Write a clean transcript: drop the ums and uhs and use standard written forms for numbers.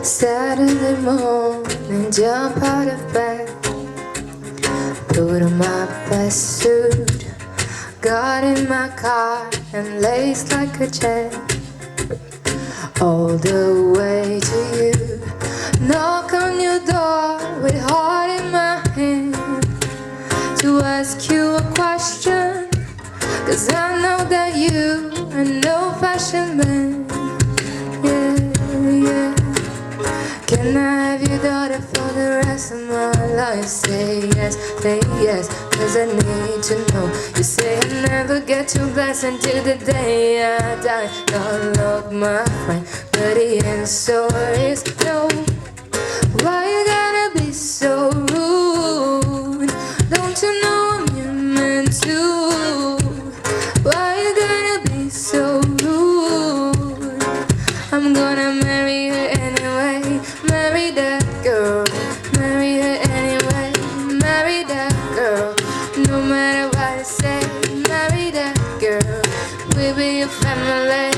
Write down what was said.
Saturday morning, jump out of bed, put on my best suit, got in my car and laced like a jet, all the way to you. Knock on your door with heart in my hand to ask you a question, 'cause I know that you are no fashion man. Yeah. Can I have your daughter for the rest of my life? Say yes, 'cause I need to know. You say I never get to bless until the day I die. God love my friend, but the answer is no. Why you gotta be so rude? Don't you know I'm human too? Why you gotta be so rude? I'm gonna marry her anyway. Marry that girl, marry her anyway. Marry that girl, no matter what I say. Marry that girl, we'll be a family.